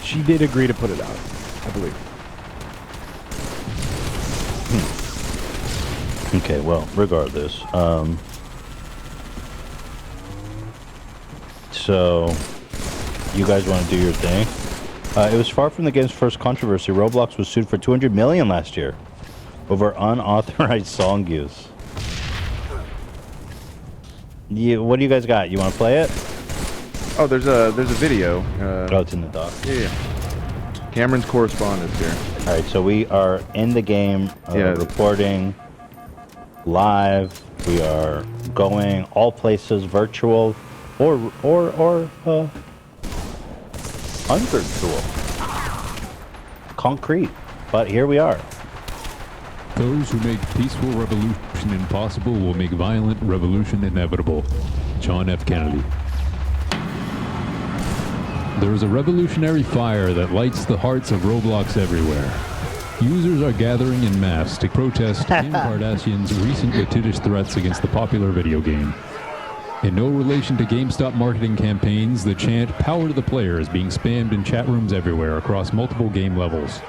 she did agree to put it out, I believe. Okay, well, regardless, so you guys want to do your thing? It was far from the game's first controversy. Roblox was sued for $200 million last year over unauthorized song use. What do you guys got? You want to play it? Oh, there's a video. Oh, it's in the doc. Yeah. Cameron's correspondence here. All right, so we are in the game, reporting live. We are going all places, virtual or unvirtual, concrete. But here we are. Those who make peaceful revolution impossible will make violent revolution inevitable. John F. Kennedy. There is a revolutionary fire that lights the hearts of Roblox everywhere. Users are gathering in mass to protest Kim Kardashian's recent litigious threats against the popular video game. In no relation to GameStop marketing campaigns, the chant "Power to the Player" is being spammed in chat rooms everywhere across multiple game levels.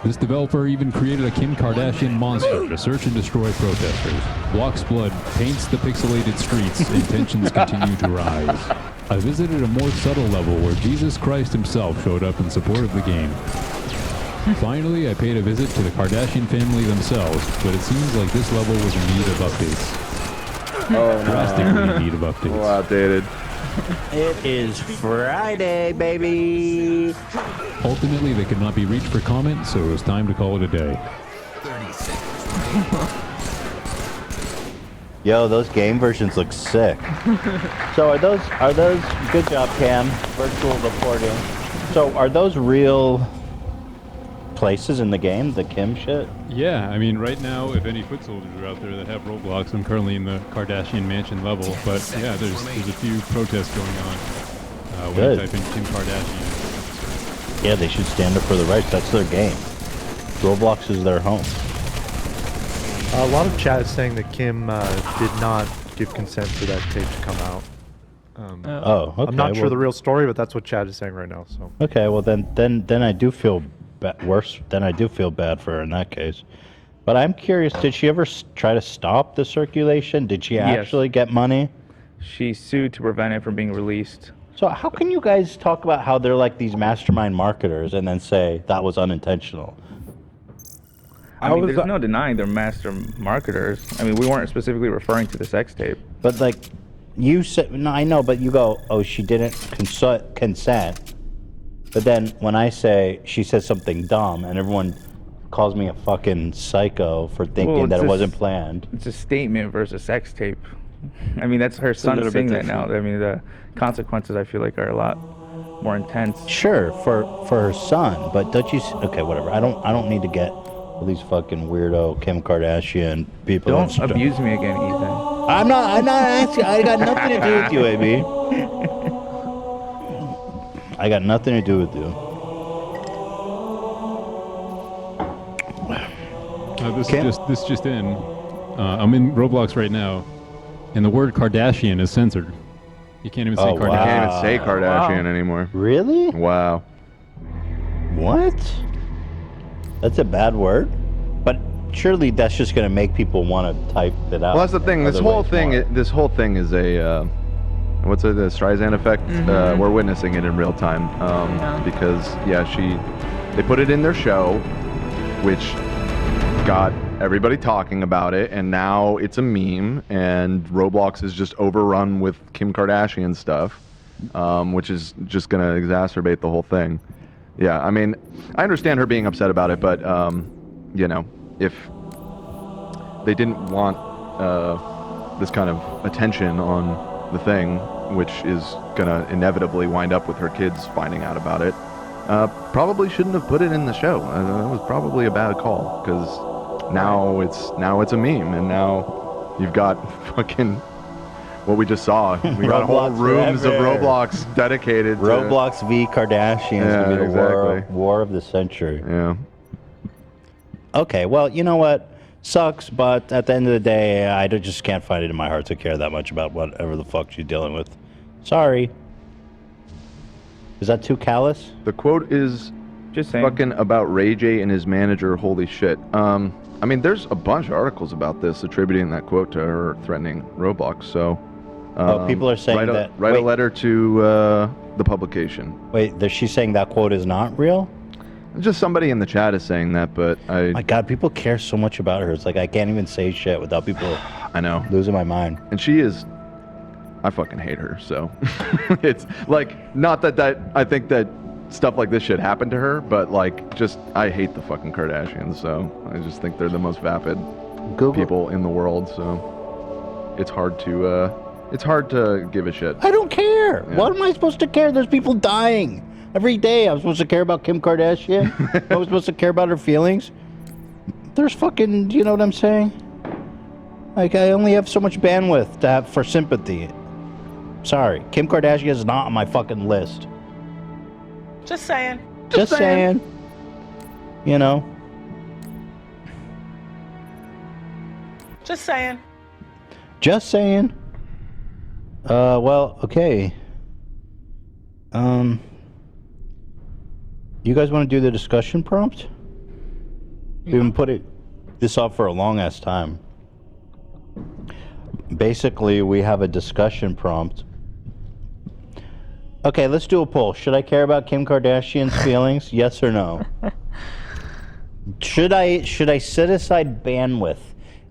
This developer even created a Kim Kardashian monster to search and destroy protesters. Blocks blood, paints the pixelated streets, and tensions continue to rise. I visited a more subtle level where Jesus Christ himself showed up in support of the game. Finally, I paid a visit to the Kardashian family themselves, but it seems like this level was in need of updates. Oh, drastically in need of updates. Well, outdated. It is Friday, baby. Ultimately, they could not be reached for comment, so it was time to call it a day. 30 seconds. Yo, those game versions look sick. So are those good job, Cam, virtual reporting. So are those real places in the game, the Kim shit? Yeah, I mean, right now, if any foot soldiers are out there that have Roblox, I'm currently in the Kardashian mansion level, but yeah, there's a few protests going on. When you type in Kim Kardashian. Yeah, they should stand up for the rights. That's their game. Roblox is their home. A lot of chat is saying that Kim did not give consent for that tape to come out. Okay. I'm not sure the real story, but that's what chat is saying right now. So. Okay, well then I do feel worse. Then I do feel bad for her in that case. But I'm curious, did she ever try to stop the circulation? Did she actually get money? She sued to prevent it from being released. So how can you guys talk about how they're like these mastermind marketers and then say that was unintentional? I mean, there's no denying they're master marketers. I mean, we weren't specifically referring to the sex tape. But like, you said, no, I know, but you go, oh, she didn't consent. But then when I say she says something dumb and everyone calls me a fucking psycho for thinking that it wasn't planned. It's a statement versus sex tape. I mean, that's her son saying that now. I mean, the consequences, I feel like, are a lot more intense. Sure, for her son, but don't you? Okay, whatever. I don't need to get all these fucking weirdo Kim Kardashian people. Don't abuse me again, Ethan. I'm not asking. I got nothing to do with you, AB. I got nothing to do with you. This just in. I'm in Roblox right now, and the word Kardashian is censored. You can't even say Kardashian. You can't even say Kardashian anymore. Really? Wow. What? That's a bad word? But surely that's just going to make people want to type it out. Well, that's the thing. This whole thing is a what's it? The Streisand effect. We're witnessing it in real time because they put it in their show, which got everybody talking about it, and now it's a meme, and Roblox is just overrun with Kim Kardashian stuff, which is just going to exacerbate the whole thing. Yeah, I mean, I understand her being upset about it, but you know, if they didn't want this kind of attention on the thing, which is gonna inevitably wind up with her kids finding out about it, probably shouldn't have put it in the show. It was probably a bad call, because now it's a meme, and now you've got fucking what we just saw. We got whole rooms of Roblox dedicated to Roblox v Kardashians. Yeah, to be the exactly. war of the century. Yeah. Okay, well, you know what? Sucks, but at the end of the day, I just can't find it in my heart to care that much about whatever the fuck she's dealing with. Sorry. Is that too callous? The quote is Just saying. fucking about Ray J and his manager. Holy shit. I mean, there's a bunch of articles about this attributing that quote to her threatening Roblox. So, people are saying write wait, a letter to the publication. Wait, she's saying that quote is not real? Just somebody in the chat is saying that, but My God, people care so much about her. It's like I can't even say shit without people I know. losing my mind. And she is, I fucking hate her. So, it's like, not that I think that stuff like this should happen to her, but like, just, I hate the fucking Kardashians. So, I just think they're the most vapid people in the world. So, it's hard to give a shit. I don't care. Yeah. What am I supposed to care? There's people dying every day. I'm supposed to care about Kim Kardashian? I was supposed to care about her feelings? There's fucking, you know what I'm saying? Like, I only have so much bandwidth to have for sympathy. Sorry, Kim Kardashian is not on my fucking list. Just saying. Just saying. You know? Just saying. Just saying. Well, okay. You guys want to do the discussion prompt? We've been putting this off for a long ass time. Basically, we have a discussion prompt. Okay, let's do a poll. Should I care about Kim Kardashian's feelings? Yes or no? Should I set aside bandwidth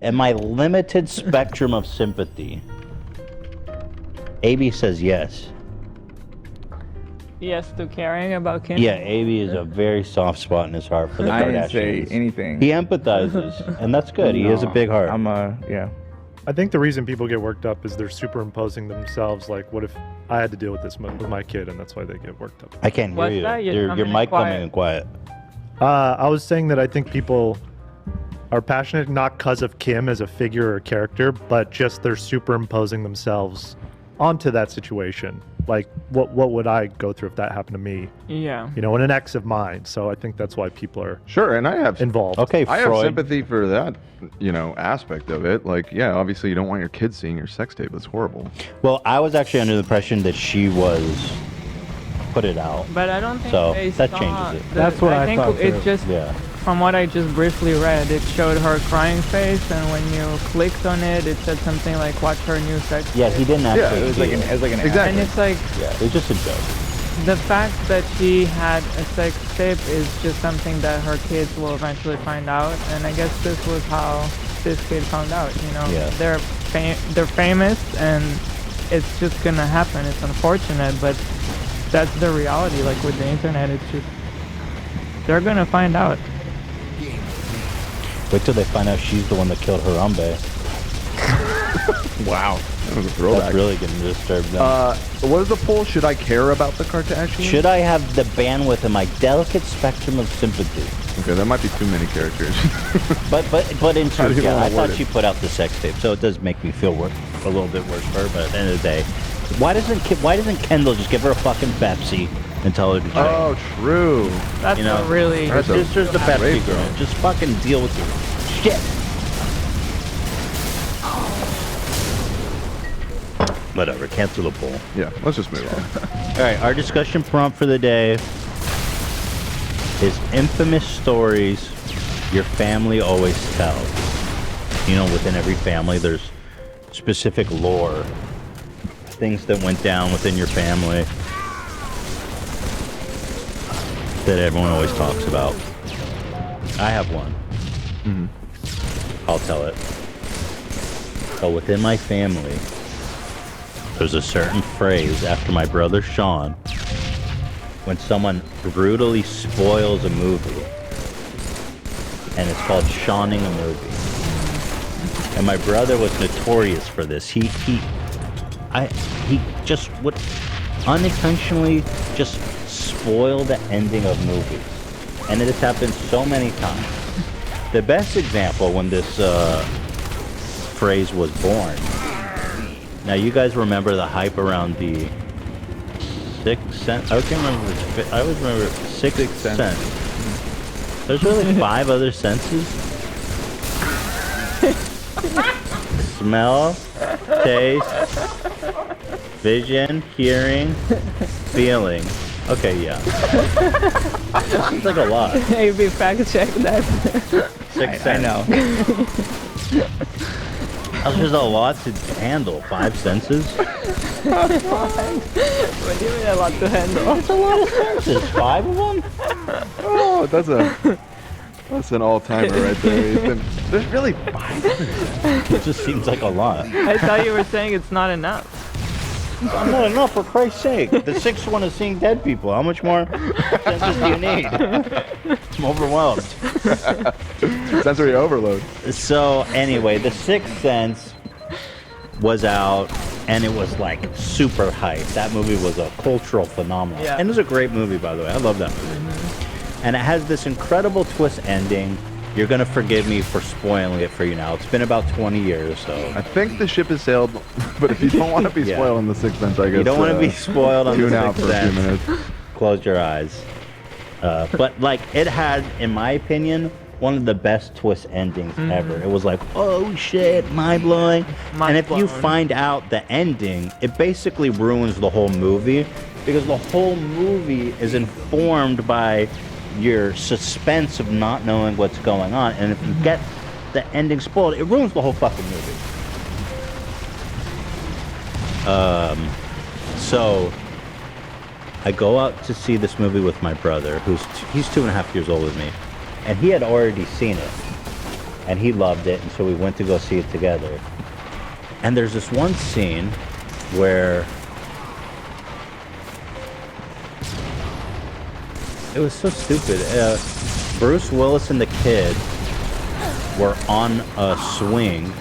and my limited spectrum of sympathy? AB says yes. Yes to caring about Kim. Yeah, AB is a very soft spot in his heart for the I Kardashians. didn't say anything. He empathizes, and that's good. He has a big heart. Yeah. I think the reason people get worked up is they're superimposing themselves. Like, what if I had to deal with this with my kid, and that's why they get worked up. I can't hear What's you. that? You're Your coming in mic quiet. coming in quiet. I was saying that I think people are passionate not because of Kim as a figure or character, but just they're superimposing themselves onto that situation. Like, what would I go through if that happened to me? Yeah. You know, and an ex of mine. So I think that's why people are Sure, and I have involved. Okay, I have Freud. sympathy for that, aspect of it. Like, yeah, obviously you don't want your kids seeing your sex tape. That's horrible. Well, I was actually under the impression that she was put it out. But I don't think So, they that saw changes it. the- That's what I think thought, it too. just, Yeah. from what I just briefly read, it showed her crying face, and when you clicked on it, it said something like "Watch her new sex." Yeah, he didn't actually. Yeah, It was like an ad. Exactly. And it's like Yeah, it was just a joke. the fact that she had a sex tape is just something that her kids will eventually find out, and I guess this was how this kid found out. You know, Yeah. they're famous, and it's just gonna happen. It's unfortunate, but that's the reality. Like with the internet, it's just they're gonna find out. Wait till they find out she's the one that killed Harambe. Wow, that was a throwback. That's really gonna disturb them. What is the poll? Should I care about the Kardashians? Should I have the bandwidth and my delicate spectrum of sympathy? Okay, that might be too many characters. But in How do truth, you yeah, wanna I thought word it? she put out the sex tape, so it does make me feel a little bit worse for her. But at the end of the day, why doesn't Kendall just give her a fucking Pepsi and tell her to drink? Oh, true. That's You know, a really Her sister's the Pepsi great girl. girl. Just fucking deal with her. Shit. Whatever, cancel the poll. Yeah, let's just move on. All right, our discussion prompt for the day is infamous stories your family always tells. You know, within every family, there's specific lore, things that went down within your family that everyone always talks about. I have one. I'll tell it. So within my family, there's a certain phrase after my brother Sean when someone brutally spoils a movie, and it's called Shawning a movie. And my brother was notorious for this. He just would unintentionally just spoil the ending of movies, and it has happened so many times. The best example when this phrase was born. Now you guys remember the hype around the Sixth Sense? I can't remember. I always remember Sixth Sense. There's really 5 other senses. Smell, taste, vision, hearing, feeling. Okay, yeah. Seems like a lot. Maybe fact check that. Sixth I Sense. know. That's just a lot to handle. 5 senses? What do you mean a lot to handle? That's a lot of senses. 5 of them? Oh, that's an all-timer right there, Ethan. There's really 5 of them. It just seems like a lot. I thought you were saying it's not enough. Not enough, for Christ's sake. The 6th one is seeing dead people. How much more senses do you need? I'm overwhelmed. Sensory overload. So anyway, The Sixth Sense was out, and it was like super hype. That movie was a cultural phenomenon. Yeah. And it was a great movie, by the way. I love that movie. And it has this incredible twist ending. You're going to forgive me for spoiling it for you now. It's been about 20 years, so... I think the ship has sailed, but if you don't want to be Yeah. spoiled on The Sixth Sense, I guess... You don't want to be spoiled on The tune out Sixth for a few Sense. minutes. Close your eyes. But like, it had, in my opinion, one of the best twist endings ever. It was like, oh shit, mind-blowing. And if you Mind-blowing. find out the ending, it basically ruins the whole movie, because the whole movie is informed by your suspense of not knowing what's going on. And if you get the ending spoiled, it ruins the whole fucking movie. So I go out to see this movie with my brother, he's 2.5 years older than me, and he had already seen it, and he loved it, and so we went to go see it together. And there's this one scene where it was so stupid. Bruce Willis and the kid were on a swing,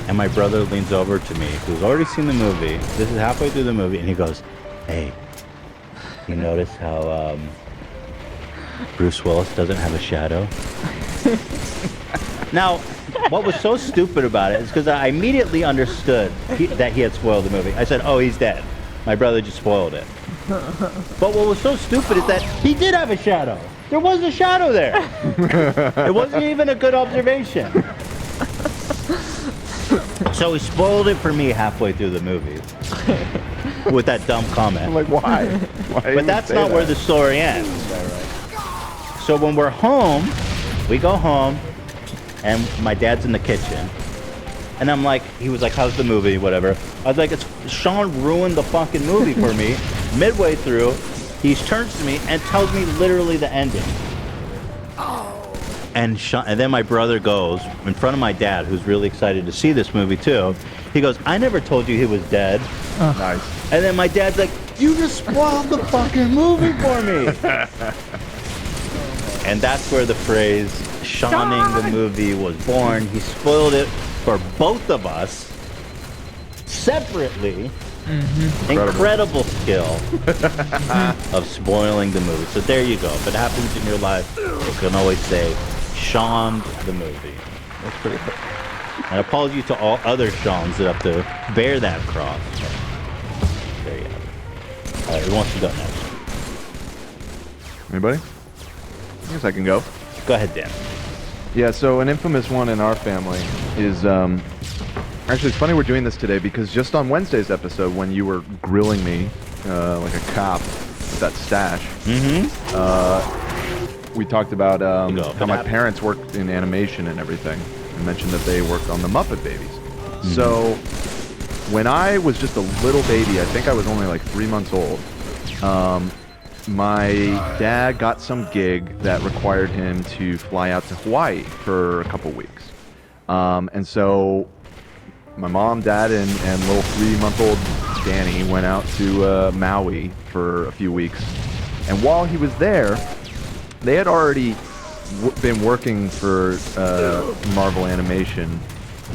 and my brother leans over to me, who's already seen the movie. This is halfway through the movie, and he goes, "Hey, you notice how Bruce Willis doesn't have a shadow?" Now, what was so stupid about it is because I immediately understood that he had spoiled the movie. I said, "Oh, he's dead. My brother just spoiled it." But what was so stupid is that he did have a shadow. There was a shadow there. It wasn't even a good observation. So he spoiled it for me halfway through the movie with that dumb comment. I'm like, why? Why But even that's say not that? where the story ends. So when we're home, we go home, and my dad's in the kitchen. And I'm like, he was like, "How's the movie?" Whatever. I was like, Sean ruined the fucking movie for me. Midway through, he turns to me and tells me literally the ending. And then my brother goes in front of my dad, who's really excited to see this movie too. He goes, "I never told you he was dead." Nice. And then my dad's like, "You just spoiled the fucking movie for me." And that's where the phrase "shawning the movie" was born. He spoiled it for both of us separately. Incredible skill of spoiling the movie. So there you go. If it happens in your life, you can always say "Shawned the movie." That's pretty cool. And apology to all other Shawns that have to bear that cross. There you have it. All right, who wants to go next? Anybody? I guess I can go. Go ahead, Dan. Yeah, so an infamous one in our family is, actually it's funny we're doing this today because just on Wednesday's episode when you were grilling me like a cop with that stash, we talked about how my parents worked in animation and everything, and mentioned that they worked on the Muppet Babies. So when I was just a little baby, I think I was only like 3 months old, my dad got some gig that required him to fly out to Hawaii for a couple weeks. And so my mom, dad, and little 3-month-old Danny went out to Maui for a few weeks. And while he was there, they had already been working for Marvel Animation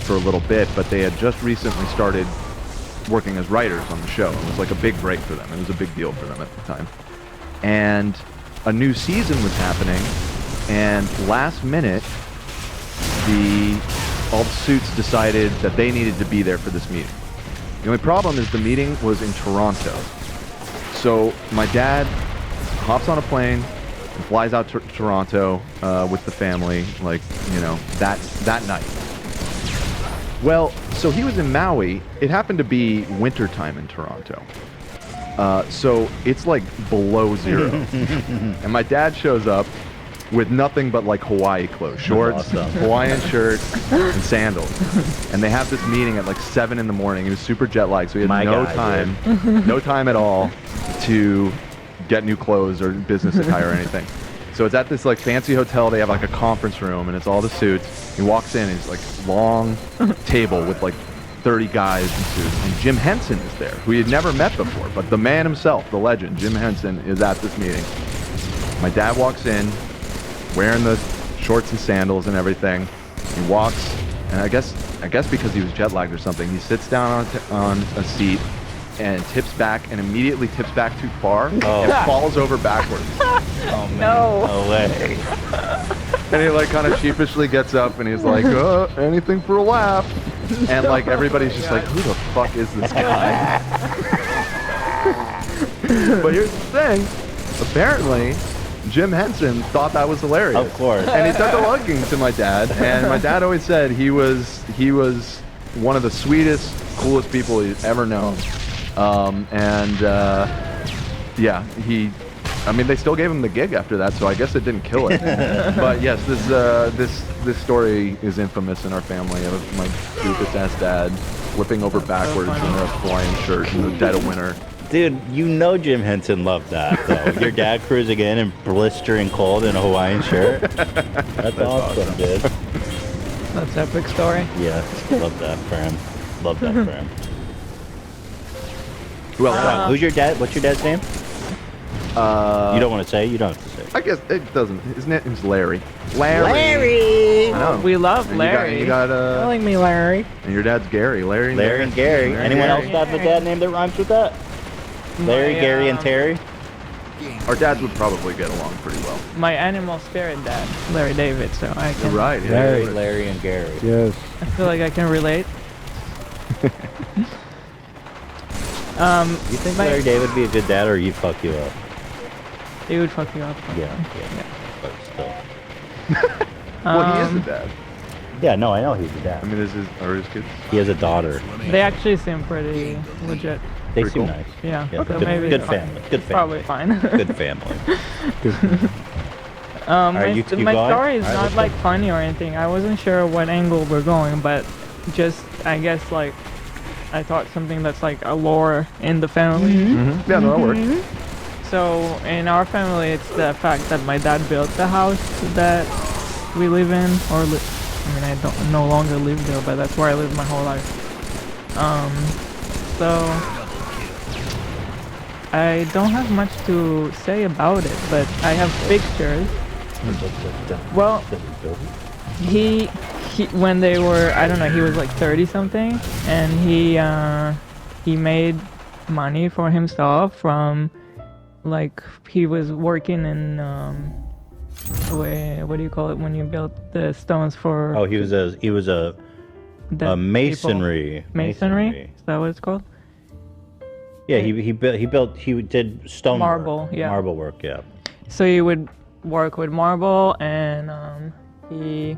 for a little bit, but they had just recently started working as writers on the show. It was like a big break for them. It was a big deal for them at the time. And a new season was happening, and last minute, all the suits decided that they needed to be there for this meeting. The only problem is the meeting was in Toronto. So my dad hops on a plane and flies out to Toronto with the family, like, you know, that night. Well, so he was in Maui. It happened to be wintertime in Toronto. So it's like below 0. And my dad shows up with nothing but like Hawaii clothes, shorts, Hawaiian shirt, and sandals. And they have this meeting at like 7 in the morning. He was super jet lagged, so he had no time at all to get new clothes or business attire or anything. So it's at this like fancy hotel. They have like a conference room, and it's all the suits. He walks in, and it's like long table with like 30 guys in suits, and Jim Henson is there, who he had never met before, but the man himself, the legend, Jim Henson, is at this meeting. My dad walks in, wearing the shorts and sandals and everything. He walks, and I guess because he was jet lagged or something, he sits down on a seat and tips back, and immediately tips back too far and falls over backwards. Oh man, No way. And he like kind of sheepishly gets up and he's like, anything for a laugh. And like everybody's just like, who the fuck is this guy? But here's the thing, apparently Jim Henson thought that was hilarious. Of course. And he took a lugging to my dad, and my dad always said he was one of the sweetest, coolest people he's ever known. Yeah, they still gave him the gig after that, so I guess it didn't kill it. But yes, this story is infamous in our family of my stupid ass dad flipping over backwards in a Hawaiian shirt in the dead of winter. Dude, you know Jim Henson loved that, though. Your dad cruising in blistering cold in a Hawaiian shirt. That's awesome, dude. That's epic story. Yes, love that for him. Love that for him. Who else? Who's your dad? What's your dad's name? You don't want to say? You don't have to say. I guess it doesn't. His name's Larry. Larry! Larry! I know. We love And Larry. You got Calling me Larry. and your dad's Gary. Larry Larry and Gary. Larry Anyone and else have a dad name that rhymes with that? Larry, Gary, and Terry? Our dads would probably get along pretty well. My animal spirit dad, Larry David, so I You're can. right. Yeah, Larry, and Gary. Yes. I feel like I can relate. You think Larry David would be a good dad, or he'd fuck you up? He would fuck you up. Yeah. But still. Well, he is a dad. Yeah, no, I know he's a dad. I mean, are his kids? He has a daughter. They actually seem pretty legit. They Pretty seem cool. nice. Yeah. Yeah, So good, maybe good it's family. fine. Good family. Probably fine. Good family. My you my going? story is All right, not let's like go. funny or anything. I wasn't sure what angle we're going, but just I guess like I thought something that's like a lore in the family. Mm-hmm. Yeah, no, that works. So in our family, it's the fact that my dad built the house that we live in, I don't no longer live there, but that's where I lived my whole life. So I don't have much to say about it, but I have pictures. Well, he when they were, I don't know, he was like 30 something, and he made money for himself from, like, he was working in what do you call it when you build the stones for? Oh, he was a the masonry. people? Masonry? Is that what it's called? Yeah, he did stone Marble, work. yeah. Marble work, yeah. So he would work with marble, and he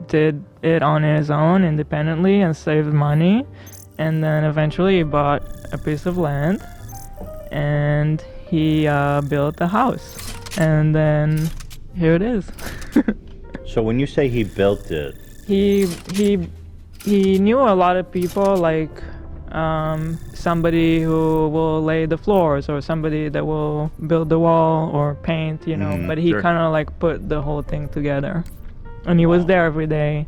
did it on his own independently and saved money, and then eventually he bought a piece of land and he built a house, and then here it is. So when you say he built it, he knew a lot of people, like somebody who will lay the floors, or somebody that will build the wall or paint, but he Sure. kind of like put the whole thing together, and he was there every day.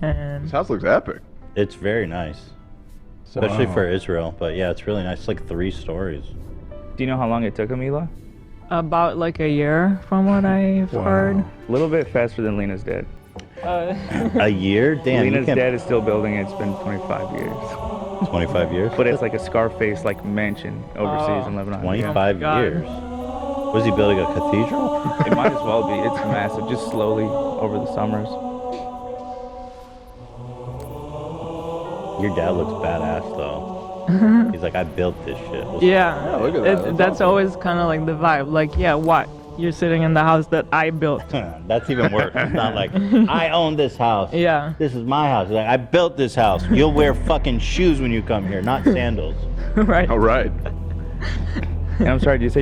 And This house looks epic. it's very nice, especially for Israel. But yeah, it's really nice. It's like 3 stories. Do you know how long it took him, Eli? about like a year from what I've heard. A little bit faster than Lena's dad. A year? Damn, you Lena's can't. dad is still building it. It's been 25 years. 25 years? But it's like a Scarface like mansion overseas in Lebanon. 25 God. years. Was he building a cathedral? It might as well be. It's massive. Just slowly over the summers. Your dad looks badass though. He's like, I built this shit. Yeah, look at that. That's that's awesome. always kind of like the vibe. Like, yeah, what? you're sitting in the house that I built. That's even worse. It's not like, I own this house. Yeah. This is my house. It's like, I built this house. You'll wear fucking shoes when you come here, not sandals. Right. All right. And I'm sorry, do you say